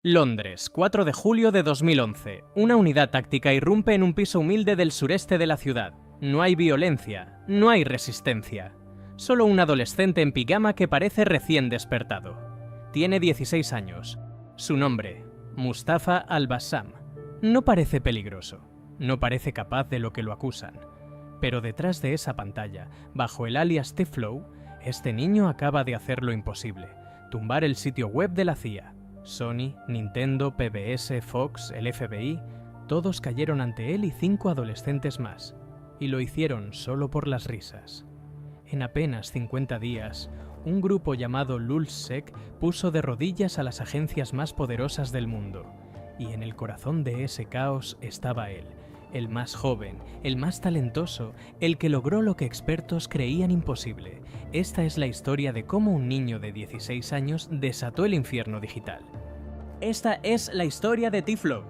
Londres, 4 de julio de 2011. Una unidad táctica irrumpe en un piso humilde del sureste de la ciudad. No hay violencia, no hay resistencia. Solo un adolescente en pijama que parece recién despertado. Tiene 16 años. Su nombre, Mustafa al-Bassam. No parece peligroso. No parece capaz de lo que lo acusan. Pero detrás de esa pantalla, bajo el alias T-Flow, este niño acaba de hacer lo imposible: tumbar el sitio web de la CIA. Sony, Nintendo, PBS, Fox, el FBI, todos cayeron ante él y 5 adolescentes más. Y lo hicieron solo por las risas. En apenas 50 días, un grupo llamado Lulzsec puso de rodillas a las agencias más poderosas del mundo. Y en el corazón de ese caos estaba él, el más joven, el más talentoso, el que logró lo que expertos creían imposible. Esta es la historia de cómo un niño de 16 años desató el infierno digital. Esta es la historia de T-Flow.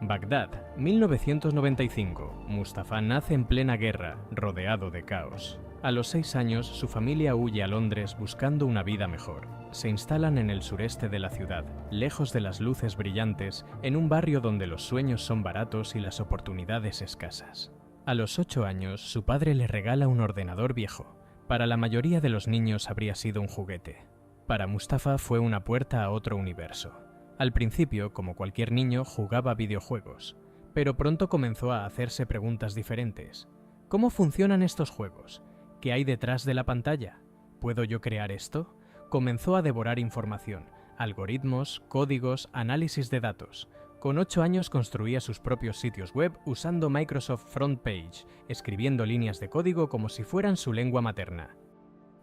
Bagdad, 1995. Mustafa nace en plena guerra, rodeado de caos. A los 6 años, su familia huye a Londres buscando una vida mejor. Se instalan en el sureste de la ciudad, lejos de las luces brillantes, en un barrio donde los sueños son baratos y las oportunidades escasas. A los 8 años, su padre le regala un ordenador viejo. Para la mayoría de los niños habría sido un juguete. Para Mustafa fue una puerta a otro universo. Al principio, como cualquier niño, jugaba videojuegos, pero pronto comenzó a hacerse preguntas diferentes. ¿Cómo funcionan estos juegos? ¿Qué hay detrás de la pantalla? ¿Puedo yo crear esto? Comenzó a devorar información, algoritmos, códigos, análisis de datos. Con 8 años construía sus propios sitios web usando Microsoft FrontPage, escribiendo líneas de código como si fueran su lengua materna.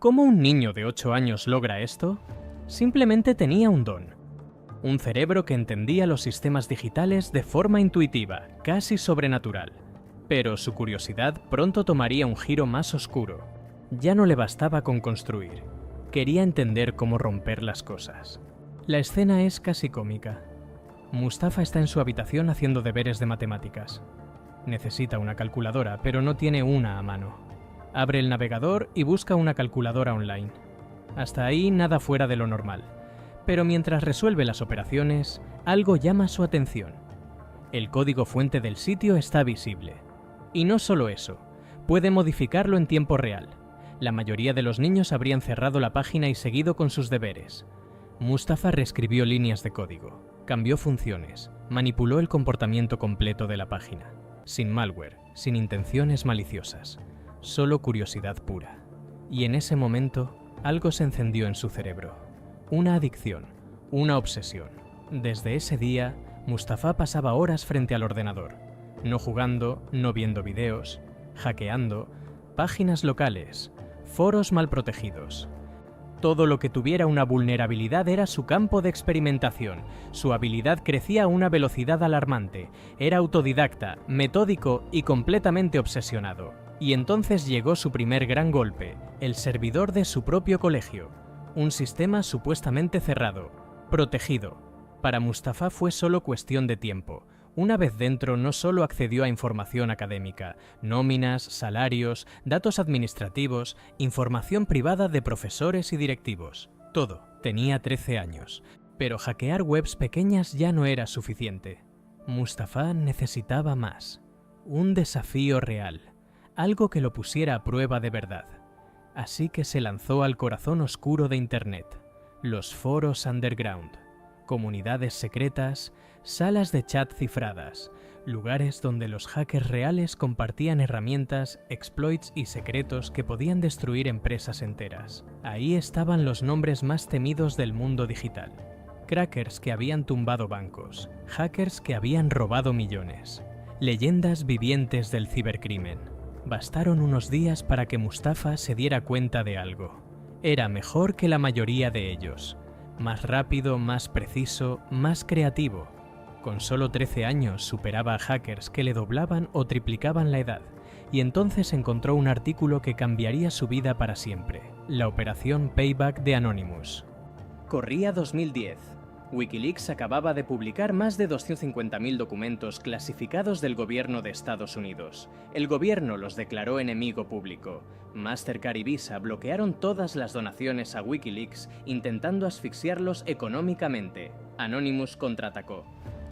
¿Cómo un niño de 8 años logra esto? Simplemente tenía un don. Un cerebro que entendía los sistemas digitales de forma intuitiva, casi sobrenatural. Pero su curiosidad pronto tomaría un giro más oscuro. Ya no le bastaba con construir. Quería entender cómo romper las cosas. La escena es casi cómica. Mustafa está en su habitación haciendo deberes de matemáticas. Necesita una calculadora, pero no tiene una a mano. Abre el navegador y busca una calculadora online. Hasta ahí nada fuera de lo normal. Pero mientras resuelve las operaciones, algo llama su atención. El código fuente del sitio está visible. Y no solo eso, puede modificarlo en tiempo real. La mayoría de los niños habrían cerrado la página y seguido con sus deberes. Mustafa reescribió líneas de código, cambió funciones, manipuló el comportamiento completo de la página. Sin malware, sin intenciones maliciosas, solo curiosidad pura. Y en ese momento, algo se encendió en su cerebro. Una adicción, una obsesión. Desde ese día, Mustafa pasaba horas frente al ordenador, no jugando, no viendo videos, hackeando, páginas locales, foros mal protegidos. Todo lo que tuviera una vulnerabilidad era su campo de experimentación. Su habilidad crecía a una velocidad alarmante. Era autodidacta, metódico y completamente obsesionado. Y entonces llegó su primer gran golpe, el servidor de su propio colegio. Un sistema supuestamente cerrado, protegido. Para Mustafa fue solo cuestión de tiempo. Una vez dentro, no solo accedió a información académica, nóminas, salarios, datos administrativos, información privada de profesores y directivos. Todo. Tenía 13 años. Pero hackear webs pequeñas ya no era suficiente. Mustafa necesitaba más. Un desafío real. Algo que lo pusiera a prueba de verdad. Así que se lanzó al corazón oscuro de Internet. Los foros underground. Comunidades secretas, salas de chat cifradas, lugares donde los hackers reales compartían herramientas, exploits y secretos que podían destruir empresas enteras. Ahí estaban los nombres más temidos del mundo digital. Crackers que habían tumbado bancos, hackers que habían robado millones, leyendas vivientes del cibercrimen. Bastaron unos días para que Mustafa se diera cuenta de algo. Era mejor que la mayoría de ellos. Más rápido, más preciso, más creativo. Con solo 13 años superaba a hackers que le doblaban o triplicaban la edad, y entonces encontró un artículo que cambiaría su vida para siempre: la operación Payback de Anonymous. Corría 2010. Wikileaks acababa de publicar más de 250.000 documentos clasificados del gobierno de Estados Unidos. El gobierno los declaró enemigo público. Mastercard y Visa bloquearon todas las donaciones a Wikileaks, intentando asfixiarlos económicamente. Anonymous contraatacó.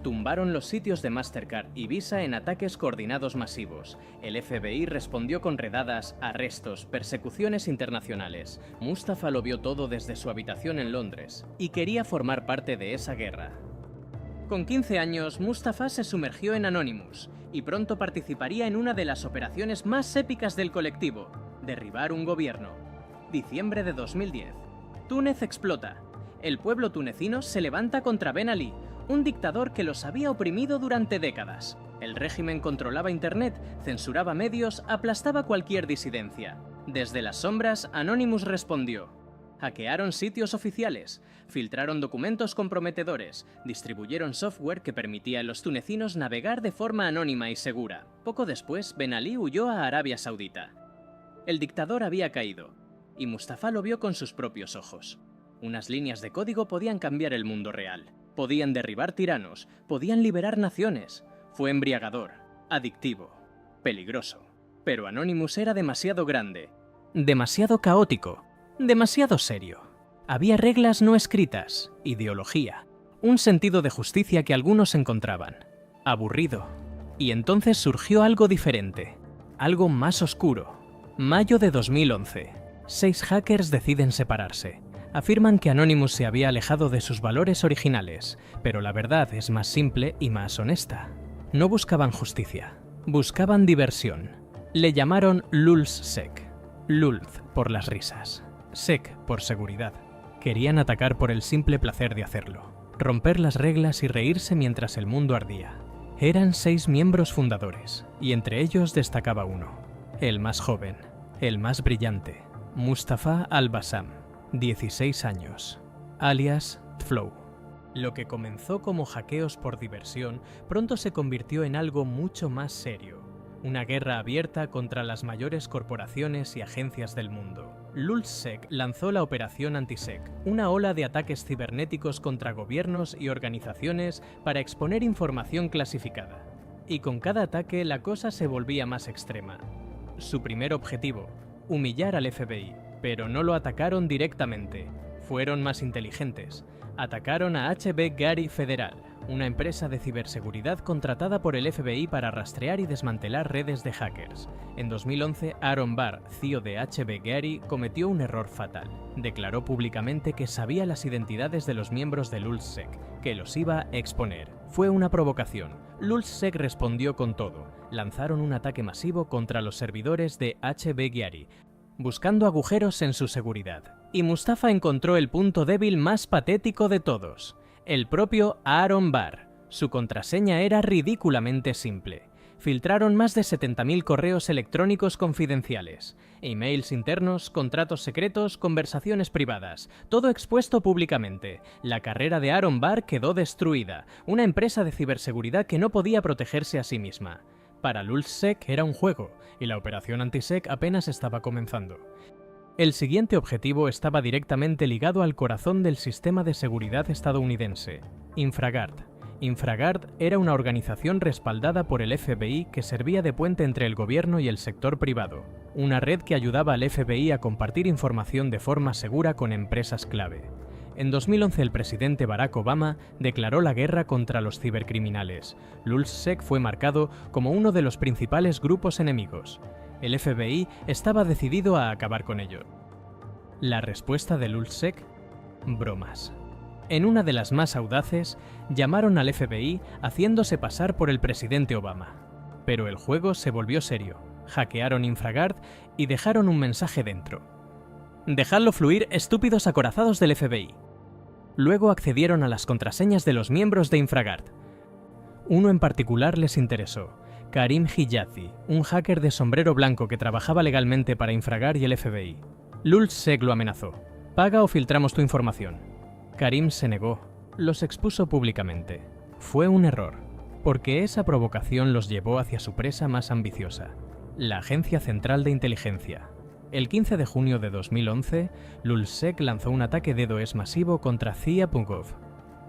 Tumbaron los sitios de Mastercard y Visa en ataques coordinados masivos. El FBI respondió con redadas, arrestos, persecuciones internacionales. Mustafa lo vio todo desde su habitación en Londres y quería formar parte de esa guerra. Con 15 años, Mustafa se sumergió en Anonymous y pronto participaría en una de las operaciones más épicas del colectivo: derribar un gobierno. Diciembre de 2010. Túnez explota. El pueblo tunecino se levanta contra Ben Ali, un dictador que los había oprimido durante décadas. El régimen controlaba Internet, censuraba medios, aplastaba cualquier disidencia. Desde las sombras, Anonymous respondió. Hackearon sitios oficiales, filtraron documentos comprometedores, distribuyeron software que permitía a los tunecinos navegar de forma anónima y segura. Poco después, Ben Ali huyó a Arabia Saudita. El dictador había caído, y Mustafa lo vio con sus propios ojos. Unas líneas de código podían cambiar el mundo real. Podían derribar tiranos, podían liberar naciones. Fue embriagador, adictivo, peligroso. Pero Anonymous era demasiado grande, demasiado caótico, demasiado serio. Había reglas no escritas, ideología, un sentido de justicia que algunos encontraban aburrido. Y entonces surgió algo diferente, algo más oscuro. Mayo de 2011. 6 hackers deciden separarse. Afirman que Anonymous se había alejado de sus valores originales, pero la verdad es más simple y más honesta. No buscaban justicia, buscaban diversión. Le llamaron LulzSec. Lulz por las risas, Sec por seguridad. Querían atacar por el simple placer de hacerlo, romper las reglas y reírse mientras el mundo ardía. Eran 6 miembros fundadores, y entre ellos destacaba uno, el más joven, el más brillante, Mustafa Al-Bassam. 16 años, alias Flow. Lo que comenzó como hackeos por diversión pronto se convirtió en algo mucho más serio, una guerra abierta contra las mayores corporaciones y agencias del mundo. LulzSec lanzó la Operación Antisec, una ola de ataques cibernéticos contra gobiernos y organizaciones para exponer información clasificada. Y con cada ataque la cosa se volvía más extrema. Su primer objetivo, humillar al FBI. Pero no lo atacaron directamente, fueron más inteligentes. Atacaron a HB Gary Federal, una empresa de ciberseguridad contratada por el FBI para rastrear y desmantelar redes de hackers. En 2011, Aaron Barr, CEO de HB Gary, cometió un error fatal. Declaró públicamente que sabía las identidades de los miembros de LulzSec, que los iba a exponer. Fue una provocación. LulzSec respondió con todo. Lanzaron un ataque masivo contra los servidores de HB Gary, buscando agujeros en su seguridad. Y Mustafa encontró el punto débil más patético de todos, el propio Aaron Barr. Su contraseña era ridículamente simple. Filtraron más de 70.000 correos electrónicos confidenciales, emails internos, contratos secretos, conversaciones privadas, todo expuesto públicamente. La carrera de Aaron Barr quedó destruida, una empresa de ciberseguridad que no podía protegerse a sí misma. Para LulzSec era un juego, y la operación Antisec apenas estaba comenzando. El siguiente objetivo estaba directamente ligado al corazón del sistema de seguridad estadounidense, Infraguard. Infraguard era una organización respaldada por el FBI que servía de puente entre el gobierno y el sector privado, una red que ayudaba al FBI a compartir información de forma segura con empresas clave. En 2011 el presidente Barack Obama declaró la guerra contra los cibercriminales. LulzSec fue marcado como uno de los principales grupos enemigos. El FBI estaba decidido a acabar con ello. La respuesta de LulzSec: bromas. En una de las más audaces, llamaron al FBI haciéndose pasar por el presidente Obama. Pero el juego se volvió serio. Hackearon Infraguard y dejaron un mensaje dentro. Dejadlo fluir, estúpidos acorazados del FBI. Luego accedieron a las contraseñas de los miembros de Infraguard. Uno en particular les interesó: Karim Hijazi, un hacker de sombrero blanco que trabajaba legalmente para Infraguard y el FBI. LulzSec lo amenazó: paga o filtramos tu información. Karim se negó, los expuso públicamente. Fue un error, porque esa provocación los llevó hacia su presa más ambiciosa, la Agencia Central de Inteligencia. El 15 de junio de 2011, LulzSec lanzó un ataque DDoS masivo contra CIA.gov.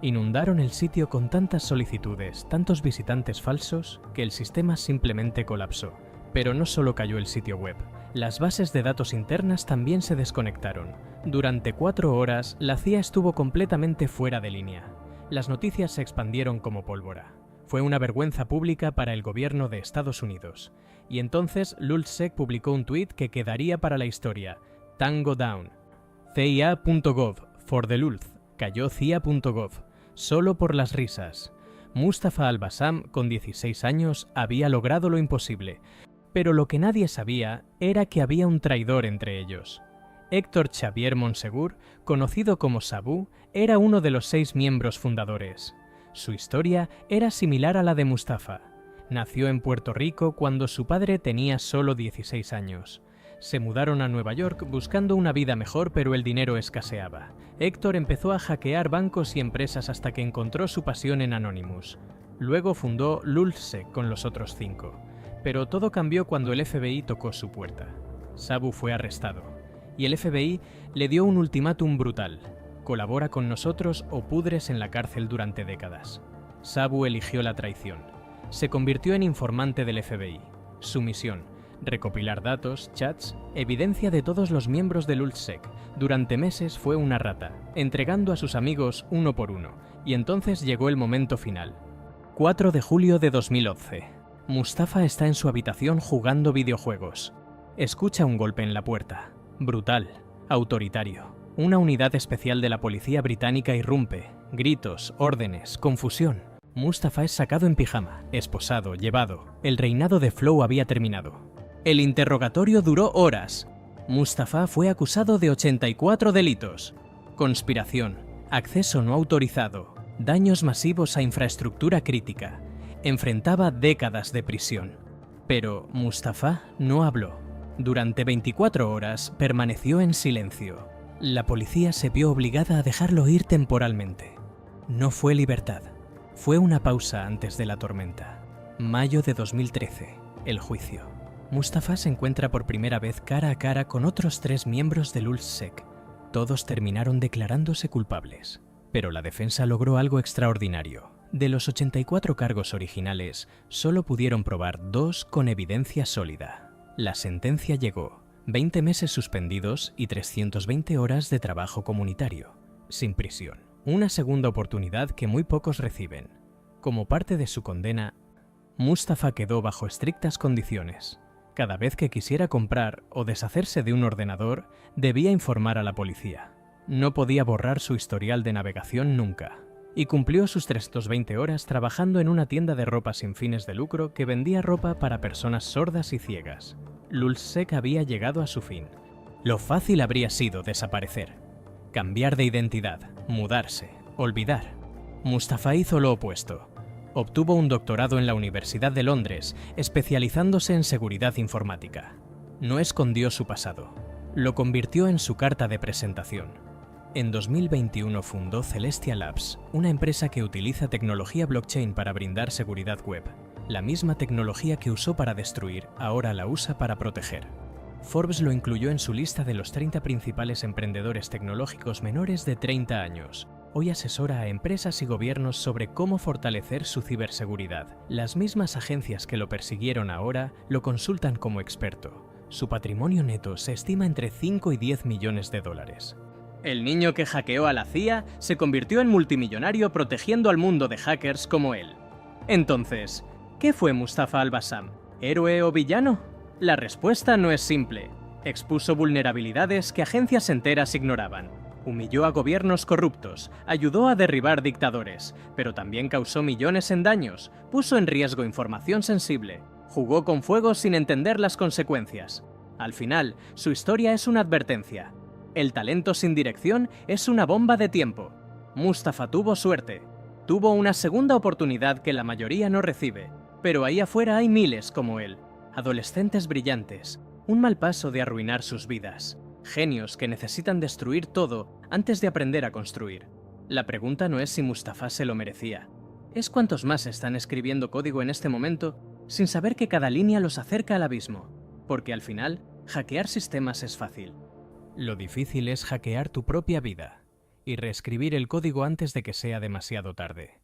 Inundaron el sitio con tantas solicitudes, tantos visitantes falsos, que el sistema simplemente colapsó. Pero no solo cayó el sitio web, las bases de datos internas también se desconectaron. Durante 4 horas, la CIA estuvo completamente fuera de línea. Las noticias se expandieron como pólvora. Fue una vergüenza pública para el gobierno de Estados Unidos. Y entonces LulzSec publicó un tuit que quedaría para la historia. Tango down. CIA.gov. For the Lulz. Cayó CIA.gov. Solo por las risas. Mustafa al-Bassam, con 16 años, había logrado lo imposible. Pero lo que nadie sabía era que había un traidor entre ellos. Héctor Xavier Monsegur, conocido como Sabu, era uno de los 6 miembros fundadores. Su historia era similar a la de Mustafa. Nació en Puerto Rico cuando su padre tenía solo 16 años. Se mudaron a Nueva York buscando una vida mejor, pero el dinero escaseaba. Héctor empezó a hackear bancos y empresas hasta que encontró su pasión en Anonymous. Luego fundó LulzSec con los otros 5. Pero todo cambió cuando el FBI tocó su puerta. Sabu fue arrestado. Y el FBI le dio un ultimátum brutal. Colabora con nosotros o pudres en la cárcel durante décadas. Sabu eligió la traición. Se convirtió en informante del FBI. Su misión: recopilar datos, chats, evidencia de todos los miembros de LulzSec. Durante meses fue una rata, entregando a sus amigos uno por uno. Y entonces llegó el momento final. 4 de julio de 2011. Mustafa está en su habitación jugando videojuegos. Escucha un golpe en la puerta. Brutal, autoritario. Una unidad especial de la policía británica irrumpe. Gritos, órdenes, confusión. Mustafa es sacado en pijama, esposado, llevado. El reinado de Flow había terminado. El interrogatorio duró horas. Mustafa fue acusado de 84 delitos. Conspiración, acceso no autorizado, daños masivos a infraestructura crítica. Enfrentaba décadas de prisión. Pero Mustafa no habló. Durante 24 horas permaneció en silencio. La policía se vio obligada a dejarlo ir temporalmente. No fue libertad. Fue una pausa antes de la tormenta. Mayo de 2013. El juicio. Mustafa se encuentra por primera vez cara a cara con otros 3 miembros de LulzSec. Todos terminaron declarándose culpables. Pero la defensa logró algo extraordinario. De los 84 cargos originales, solo pudieron probar 2 con evidencia sólida. La sentencia llegó: 20 meses suspendidos y 320 horas de trabajo comunitario, sin prisión. Una segunda oportunidad que muy pocos reciben. Como parte de su condena, Mustafa quedó bajo estrictas condiciones. Cada vez que quisiera comprar o deshacerse de un ordenador, debía informar a la policía. No podía borrar su historial de navegación nunca. Y cumplió sus 320 horas trabajando en una tienda de ropa sin fines de lucro que vendía ropa para personas sordas y ciegas. LulzSec había llegado a su fin. Lo fácil habría sido desaparecer. Cambiar de identidad, mudarse, olvidar. Mustafa hizo lo opuesto. Obtuvo un doctorado en la Universidad de Londres, especializándose en seguridad informática. No escondió su pasado. Lo convirtió en su carta de presentación. En 2021 fundó Celestia Labs, una empresa que utiliza tecnología blockchain para brindar seguridad web. La misma tecnología que usó para destruir, ahora la usa para proteger. Forbes lo incluyó en su lista de los 30 principales emprendedores tecnológicos menores de 30 años. Hoy asesora a empresas y gobiernos sobre cómo fortalecer su ciberseguridad. Las mismas agencias que lo persiguieron ahora lo consultan como experto. Su patrimonio neto se estima entre 5 y 10 millones de dólares. El niño que hackeó a la CIA se convirtió en multimillonario protegiendo al mundo de hackers como él. Entonces, ¿qué fue Mustafa al-Bassam? ¿Héroe o villano? La respuesta no es simple. Expuso vulnerabilidades que agencias enteras ignoraban. Humilló a gobiernos corruptos, ayudó a derribar dictadores, pero también causó millones en daños, puso en riesgo información sensible, jugó con fuego sin entender las consecuencias. Al final, su historia es una advertencia. El talento sin dirección es una bomba de tiempo. Mustafa tuvo suerte. Tuvo una segunda oportunidad que la mayoría no recibe, pero ahí afuera hay miles como él. Adolescentes brillantes, un mal paso de arruinar sus vidas. Genios que necesitan destruir todo antes de aprender a construir. La pregunta no es si Mustafa se lo merecía. Es cuántos más están escribiendo código en este momento sin saber que cada línea los acerca al abismo. Porque al final, hackear sistemas es fácil. Lo difícil es hackear tu propia vida. y reescribir el código antes de que sea demasiado tarde.